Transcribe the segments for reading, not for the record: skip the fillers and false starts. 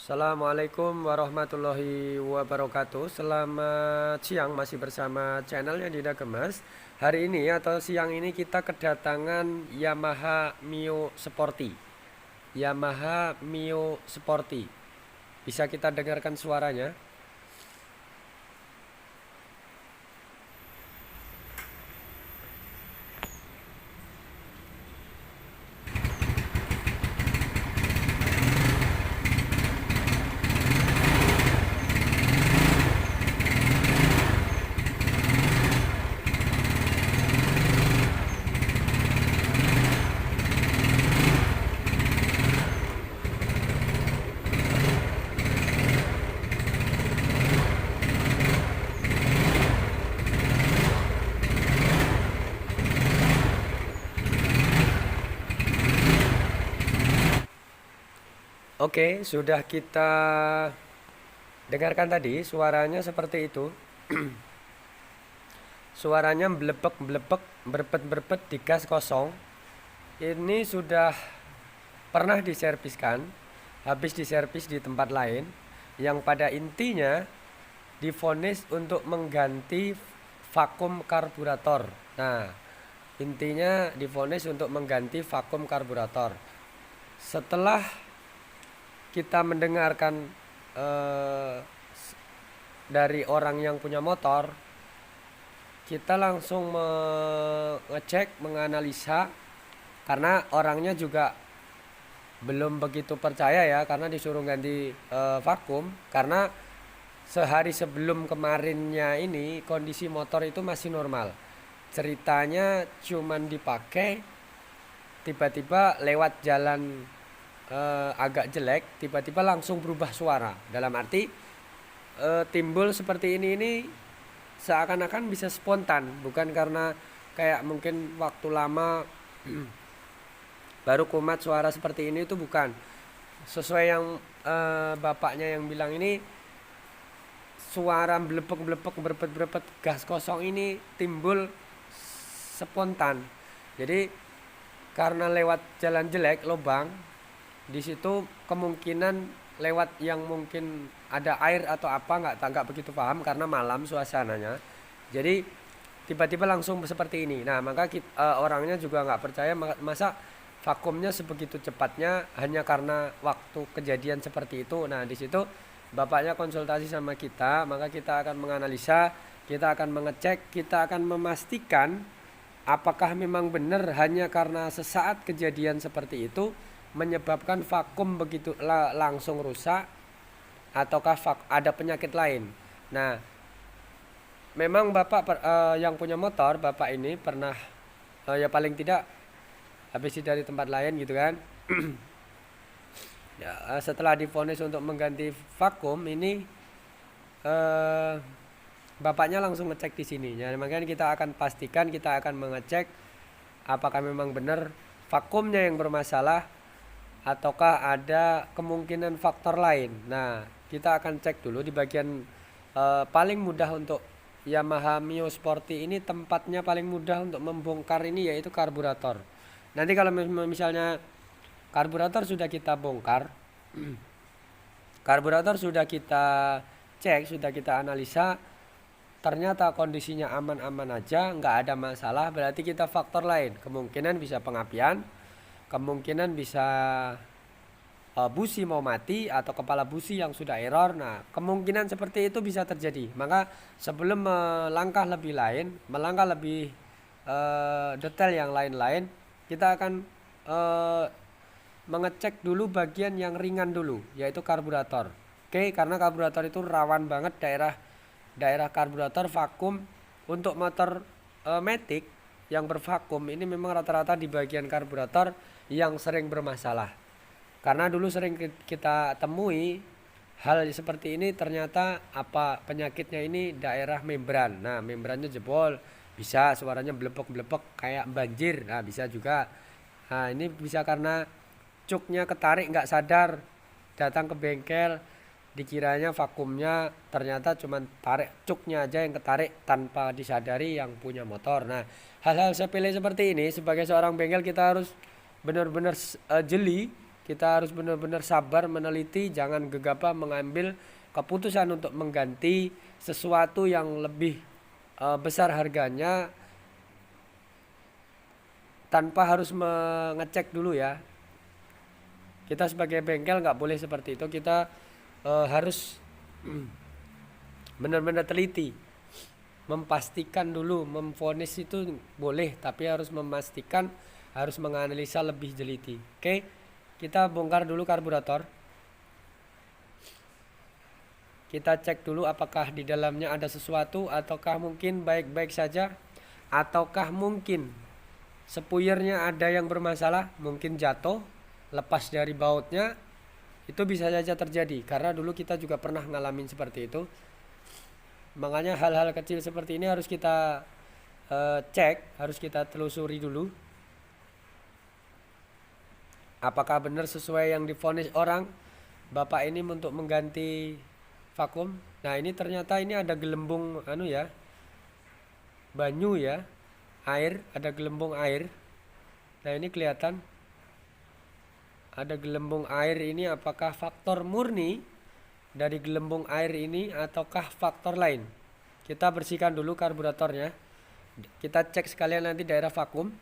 Assalamualaikum warahmatullahi wabarakatuh. Selamat siang, masih bersama channelnya Dinda Gemas. Hari ini atau siang ini kita kedatangan Yamaha Mio Sporty. Yamaha Mio Sporty. Bisa kita dengarkan suaranya? Oke, sudah kita dengarkan tadi suaranya seperti itu. Suaranya belepek-belepek, berpet-berpet di gas kosong. Ini sudah pernah diserviskan, habis diservis di tempat lain, yang pada intinya divonis untuk mengganti vakum karburator. Nah, intinya divonis untuk mengganti vakum karburator. Setelah kita mendengarkan dari orang yang punya motor, kita langsung mengecek, menganalisa, karena orangnya juga belum begitu percaya ya, karena disuruh ganti vakum, karena sehari sebelum kemarinnya ini kondisi motor itu masih normal. Ceritanya cuman dipakai, tiba-tiba lewat jalan agak jelek, tiba-tiba langsung berubah suara. Dalam arti timbul seperti ini seakan-akan bisa spontan, bukan karena kayak mungkin waktu lama baru kumat suara seperti ini, itu bukan. Sesuai yang bapaknya yang bilang ini, suara belepek-belepek, berpet-berpet gas kosong ini timbul spontan. Jadi karena lewat jalan jelek, lubang, di situ kemungkinan lewat yang mungkin ada air atau apa, nggak begitu paham karena malam suasananya. Jadi tiba-tiba langsung seperti ini. Nah, maka orangnya juga nggak percaya, masa vakumnya sebegitu cepatnya hanya karena waktu kejadian seperti itu. Nah, di situ bapaknya konsultasi sama kita, maka kita akan menganalisa, kita akan mengecek, kita akan memastikan apakah memang benar hanya karena sesaat kejadian seperti itu menyebabkan vakum begitu langsung rusak, ataukah ada penyakit lain. Nah, memang bapak yang punya motor, bapak ini pernah ya paling tidak habis dari tempat lain gitu kan. Ya, setelah divonis untuk mengganti vakum ini, bapaknya langsung ngecek di sini. Ya, makanya kita akan pastikan, kita akan mengecek apakah memang benar vakumnya yang bermasalah, ataukah ada kemungkinan faktor lain. Nah, kita akan cek dulu di bagian paling mudah untuk Yamaha Mio Sporty ini, tempatnya paling mudah untuk membongkar ini yaitu karburator. Nanti kalau misalnya karburator sudah kita bongkar, karburator sudah kita cek, sudah kita analisa, ternyata kondisinya aman-aman aja, nggak ada masalah, berarti kita faktor lain. Kemungkinan bisa pengapian, kemungkinan bisa busi mau mati, atau kepala busi yang sudah error. Nah, kemungkinan seperti itu bisa terjadi. Maka sebelum melangkah lebih detail yang lain-lain, kita akan mengecek dulu bagian yang ringan dulu, yaitu karburator. Oke, karena karburator itu rawan banget, daerah karburator vakum. Untuk motor matic yang bervakum ini memang rata-rata di bagian karburator yang sering bermasalah. Karena dulu sering kita temui hal seperti ini, ternyata penyakitnya ini daerah membran. Nah, membrannya jebol, bisa suaranya belepek-belepek kayak banjir. Nah, bisa juga. Nah, ini bisa karena cuknya ketarik nggak sadar, datang ke bengkel, dikiranya vakumnya, ternyata cuma tarik cuknya aja yang ketarik tanpa disadari yang punya motor. Nah, hal-hal sepele seperti ini sebagai seorang bengkel kita harus benar-benar jeli Kita harus benar-benar sabar meneliti, jangan gegabah mengambil keputusan untuk mengganti sesuatu yang lebih besar harganya tanpa harus mengecek dulu ya. Kita sebagai bengkel nggak boleh seperti itu. Kita harus benar-benar teliti, memastikan dulu. Memvonis itu boleh, tapi harus memastikan, harus menganalisa lebih teliti. Oke, kita bongkar dulu karburator. Kita cek dulu apakah di dalamnya ada sesuatu, ataukah mungkin baik-baik saja, ataukah mungkin spuyernya ada yang bermasalah, mungkin jatuh, lepas dari bautnya. Itu bisa saja terjadi, karena dulu kita juga pernah ngalamin seperti itu. Makanya hal-hal kecil seperti ini harus kita cek, harus kita telusuri dulu. Apakah benar sesuai yang divonis orang bapak ini untuk mengganti vakum. Nah ini ternyata ini ada gelembung banyu ya, air, ada gelembung air. Nah ini kelihatan ada gelembung air ini. Apakah faktor murni dari gelembung air ini ataukah faktor lain? Kita bersihkan dulu karburatornya. Kita cek sekalian nanti daerah vakum.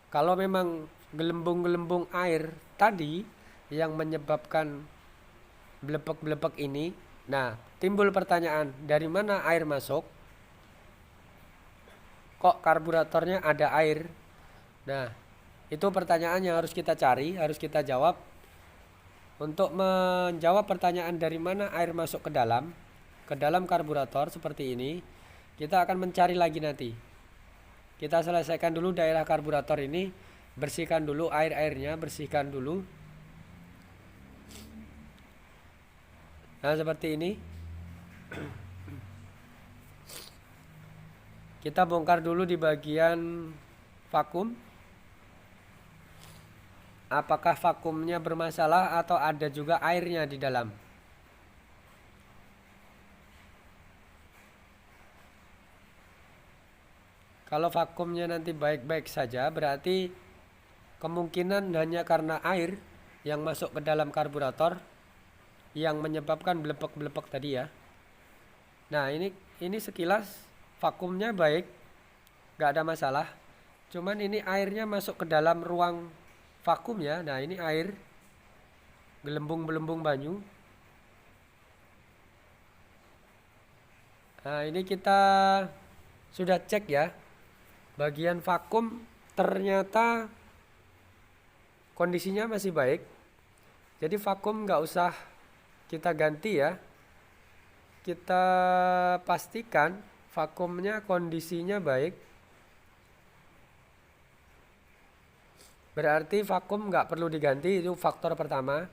Kalau memang gelembung-gelembung air tadi yang menyebabkan belepek-belepek ini, nah timbul pertanyaan, dari mana air masuk? Kok karburatornya ada air? Nah itu pertanyaan yang harus kita cari, harus kita jawab. Untuk menjawab pertanyaan dari mana air masuk ke dalam karburator seperti ini, kita akan mencari lagi nanti. Kita selesaikan dulu daerah karburator ini, bersihkan dulu air-airnya, bersihkan dulu. Nah seperti ini. Kita bongkar dulu di bagian vakum. Apakah vakumnya bermasalah atau ada juga airnya di dalam? Kalau vakumnya nanti baik-baik saja, berarti kemungkinan hanya karena air yang masuk ke dalam karburator yang menyebabkan belepek-belepek tadi ya. Nah ini sekilas vakumnya baik, gak ada masalah. Cuman ini airnya masuk ke dalam ruang vakum ya. Nah ini air, gelembung-gelembung banyu. Nah ini kita sudah cek ya. Bagian vakum ternyata kondisinya masih baik. Jadi vakum nggak usah kita ganti ya. Kita pastikan vakumnya kondisinya baik. Berarti vakum nggak perlu diganti, itu faktor pertama.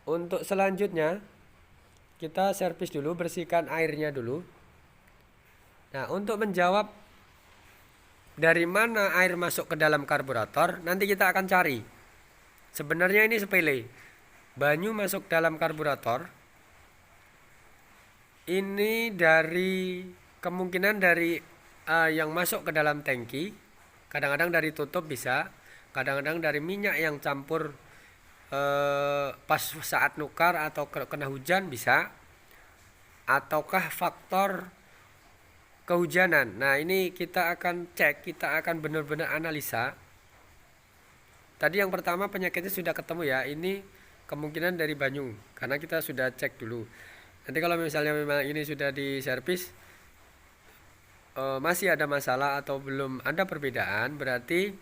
Untuk selanjutnya kita servis dulu, bersihkan airnya dulu. Nah untuk menjawab dari mana air masuk ke dalam karburator, nanti kita akan cari. Sebenarnya ini sepele. Banyu masuk dalam karburator ini dari kemungkinan dari yang masuk ke dalam tangki. Kadang-kadang dari tutup bisa, kadang-kadang dari minyak yang campur pas saat nukar atau kena hujan bisa, ataukah faktor kehujanan. Nah ini kita akan cek, kita akan benar-benar analisa. Tadi yang pertama penyakitnya sudah ketemu ya, ini kemungkinan dari banyu karena kita sudah cek dulu. Nanti kalau misalnya memang ini sudah diservis masih ada masalah atau belum ada perbedaan, berarti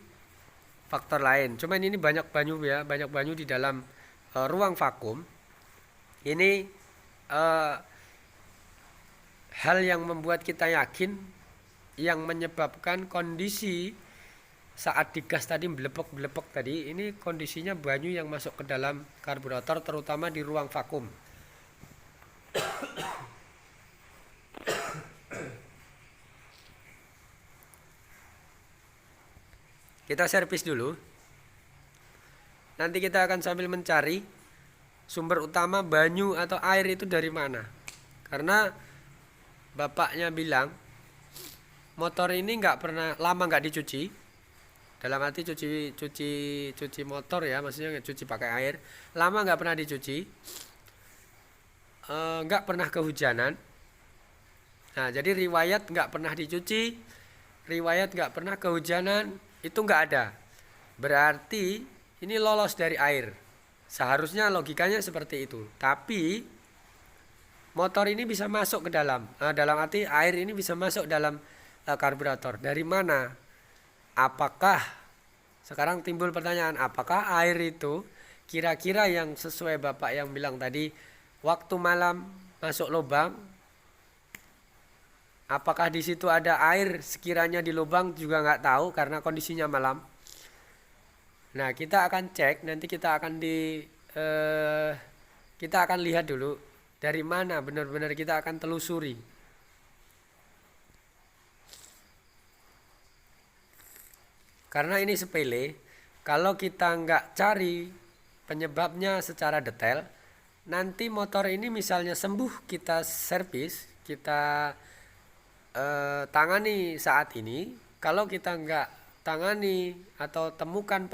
faktor lain. Cuman ini banyak banyu ya, banyak banyu di dalam ruang vakum. Ini hal yang membuat kita yakin, yang menyebabkan kondisi saat digas tadi belepek-belepek tadi, ini kondisinya banyu yang masuk ke dalam karburator, terutama di ruang vakum. Kita servis dulu. Nanti kita akan sambil mencari sumber utama banyu atau air itu dari mana. Karena bapaknya bilang motor ini nggak pernah lama nggak dicuci, dalam arti cuci motor ya, maksudnya cuci pakai air, lama nggak pernah dicuci, nggak pernah kehujanan. Nah, jadi riwayat nggak pernah dicuci, riwayat nggak pernah kehujanan itu nggak ada. Berarti ini lolos dari air. Seharusnya logikanya seperti itu. Tapi motor ini bisa masuk ke dalam arti air ini bisa masuk dalam karburator. Dari mana? Apakah sekarang timbul pertanyaan, apakah air itu kira-kira yang sesuai Bapak yang bilang tadi, waktu malam masuk lubang? Apakah di situ ada air sekiranya di lubang juga nggak tahu karena kondisinya malam. Nah, kita akan cek, nanti kita akan lihat dulu dari mana, benar-benar kita akan telusuri. Karena ini sepele, kalau kita nggak cari penyebabnya secara detail, nanti motor ini misalnya sembuh, kita servis, kita tangani saat ini. Kalau kita nggak tangani atau temukan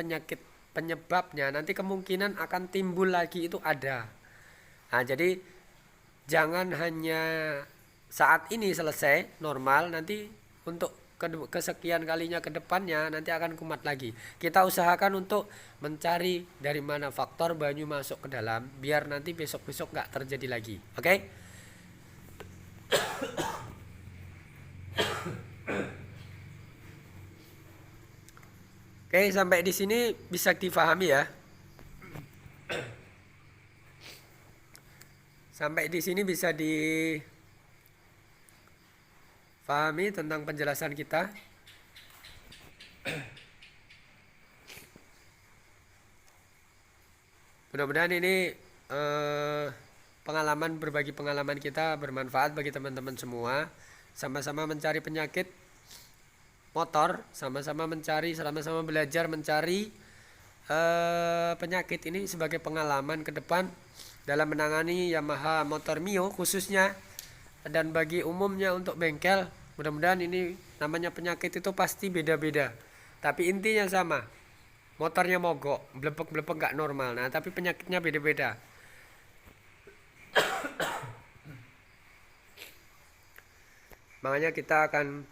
penyebabnya, nanti kemungkinan akan timbul lagi itu ada. Nah, jadi jangan hanya saat ini selesai normal, nanti untuk kesekian kalinya ke depannya nanti akan kumat lagi. Kita usahakan untuk mencari dari mana faktor banyu masuk ke dalam, biar nanti besok-besok nggak terjadi lagi. Oke? Oke, sampai di sini bisa difahami ya. Sampai di sini bisa difahami tentang penjelasan kita. Mudah-mudahan ini berbagi pengalaman kita bermanfaat bagi teman-teman semua. Sama-sama mencari penyakit motor, sama-sama belajar mencari penyakit ini sebagai pengalaman ke depan dalam menangani Yamaha Motor Mio khususnya, dan bagi umumnya untuk bengkel. Mudah-mudahan ini namanya penyakit itu pasti beda-beda, tapi intinya sama, motornya mogok, blepek-blepek gak normal. Nah, tapi penyakitnya beda-beda. Makanya kita akan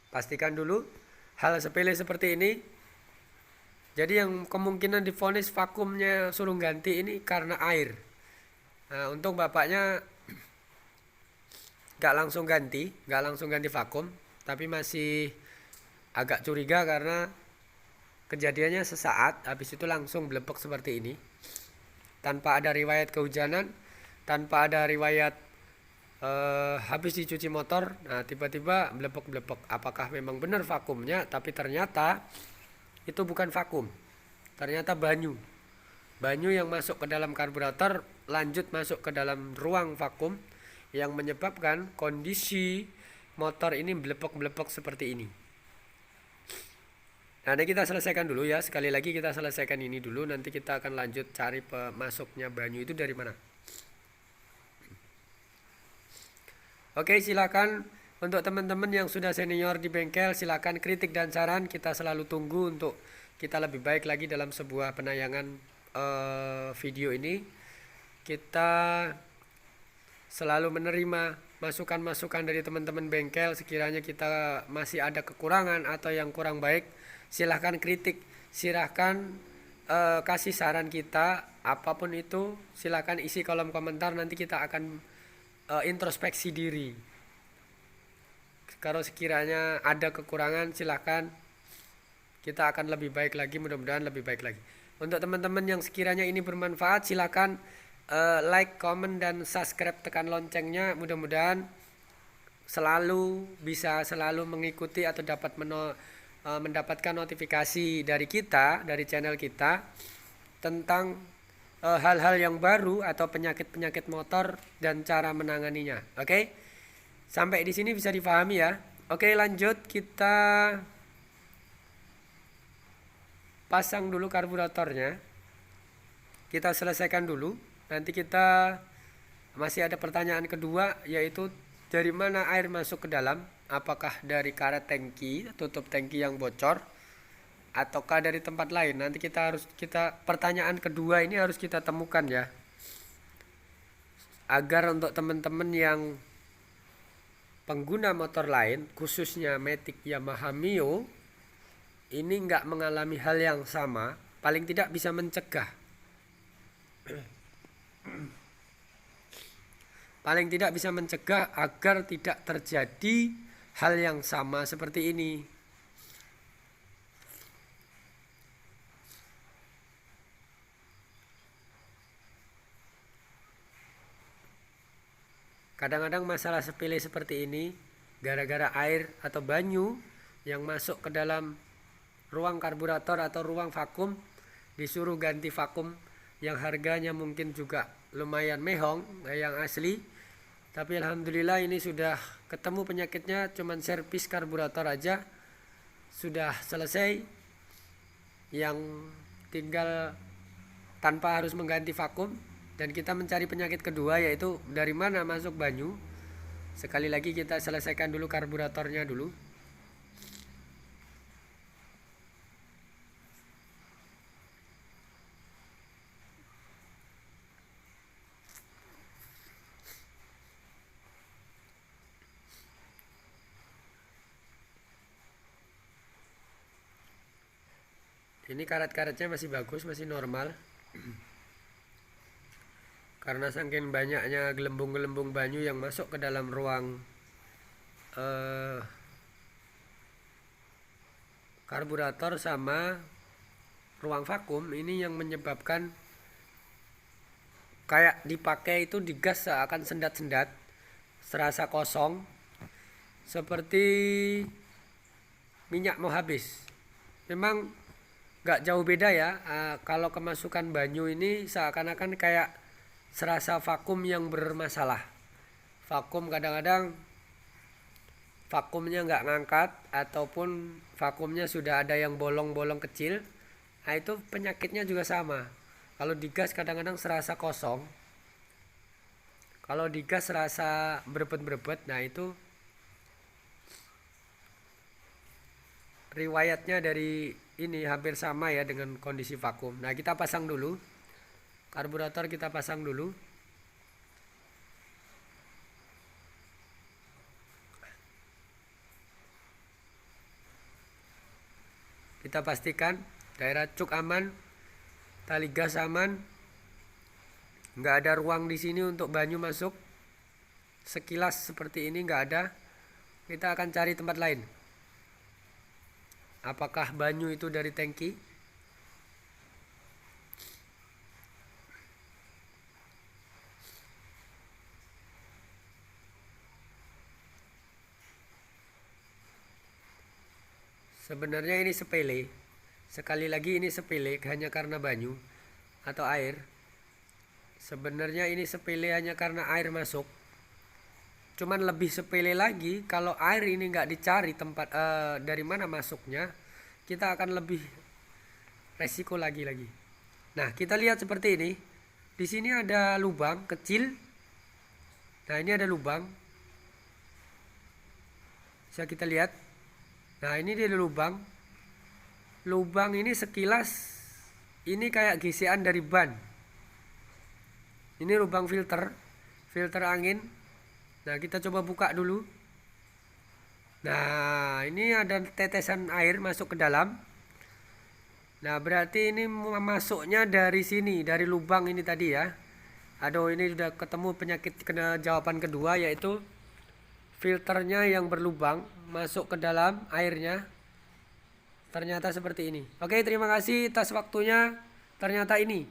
pastikan dulu hal sepele seperti ini. Jadi yang kemungkinan divonis vakumnya suruh ganti ini karena air. Nah, untuk bapaknya gak langsung ganti vakum, tapi masih agak curiga karena kejadiannya sesaat, habis itu langsung blepek seperti ini. Tanpa ada riwayat kehujanan, tanpa ada riwayat habis dicuci motor, nah tiba-tiba blepek-blepek. Apakah memang benar vakumnya? Tapi ternyata itu bukan vakum, ternyata banyu yang masuk ke dalam karburator lanjut masuk ke dalam ruang vakum yang menyebabkan kondisi motor ini blepek-blepek seperti ini. Nah, ini kita selesaikan dulu ya. Sekali lagi kita selesaikan ini dulu, nanti kita akan lanjut cari pemasuknya banyu itu dari mana. Oke, silakan untuk teman-teman yang sudah senior di bengkel, silakan kritik dan saran, kita selalu tunggu untuk kita lebih baik lagi dalam sebuah penayangan video ini. Kita selalu menerima masukan-masukan dari teman-teman bengkel. Sekiranya kita masih ada kekurangan atau yang kurang baik, silahkan kritik, silahkan kasih saran kita, apapun itu silahkan isi kolom komentar. Nanti kita akan introspeksi diri. Kalau sekiranya ada kekurangan, silahkan, kita akan lebih baik lagi, mudah-mudahan lebih baik lagi. Untuk teman-teman yang sekiranya ini bermanfaat, silahkan like, comment, dan subscribe, tekan loncengnya. Mudah-mudahan bisa selalu mengikuti atau dapat mendapatkan notifikasi dari kita, dari channel kita, tentang hal-hal yang baru atau penyakit-penyakit motor dan cara menanganinya. Oke? Sampai di sini bisa dipahami ya. Oke, lanjut, kita pasang dulu karburatornya. Kita selesaikan dulu. Nanti kita masih ada pertanyaan kedua, yaitu dari mana air masuk ke dalam. apakah dari karet tangki, tutup tangki yang bocor, ataukah dari tempat lain. Nanti pertanyaan kedua ini harus kita temukan ya, agar untuk teman-teman yang pengguna motor lain, khususnya Matic Yamaha Mio, ini nggak mengalami hal yang sama, paling tidak bisa mencegah. Paling tidak bisa mencegah agar tidak terjadi hal yang sama seperti ini. Kadang-kadang masalah sepele seperti ini gara-gara air atau banyu yang masuk ke dalam ruang karburator atau ruang vakum, disuruh ganti vakum yang harganya mungkin juga lumayan mehong yang asli, tapi alhamdulillah ini sudah ketemu penyakitnya, cuman servis karburator aja sudah selesai, yang tinggal tanpa harus mengganti vakum. Dan kita mencari penyakit kedua, yaitu dari mana masuk banyu. Sekali lagi kita selesaikan dulu karburatornya dulu. Ini karet-karetnya masih bagus, masih normal. Karena saking banyaknya gelembung-gelembung banyu yang masuk ke dalam ruang karburator sama ruang vakum, ini yang menyebabkan kayak dipakai itu digas seakan sendat-sendat, serasa kosong, seperti minyak mau habis. Memang gak jauh beda ya, kalau kemasukan banyu ini seakan-akan kayak serasa vakum yang bermasalah. Vakum kadang-kadang vakumnya nggak ngangkat, ataupun vakumnya sudah ada yang bolong-bolong kecil. Nah itu penyakitnya juga sama. Kalau digas kadang-kadang serasa kosong, kalau digas serasa berebet-berebet. Nah itu riwayatnya dari ini hampir sama ya dengan kondisi vakum. Nah kita pasang dulu karburator, kita pasang dulu. Kita pastikan daerah cuk aman, tali gas aman, nggak ada ruang di sini untuk banyu masuk. Sekilas seperti ini nggak ada. Kita akan cari tempat lain. Apakah banyu itu dari tangki? Sebenarnya ini sepele. Sekali lagi ini sepele hanya karena banyu atau air. Sebenarnya ini sepele hanya karena air masuk. Cuman lebih sepele lagi kalau air ini nggak dicari tempat dari mana masuknya, kita akan lebih resiko lagi. Nah kita lihat seperti ini. Di sini ada lubang kecil. Nah ini ada lubang. Bisa kita lihat. Nah ini dia lubang. Lubang ini sekilas ini kayak gesekan dari ban. Ini lubang filter angin. Nah kita coba buka dulu. Nah ini ada tetesan air masuk ke dalam. Nah berarti ini masuknya dari sini, dari lubang ini tadi ya. Aduh ini sudah ketemu penyakit jawaban kedua, yaitu filternya yang berlubang masuk ke dalam airnya. Ternyata seperti ini. Oke, terima kasih atas waktunya. Ternyata ini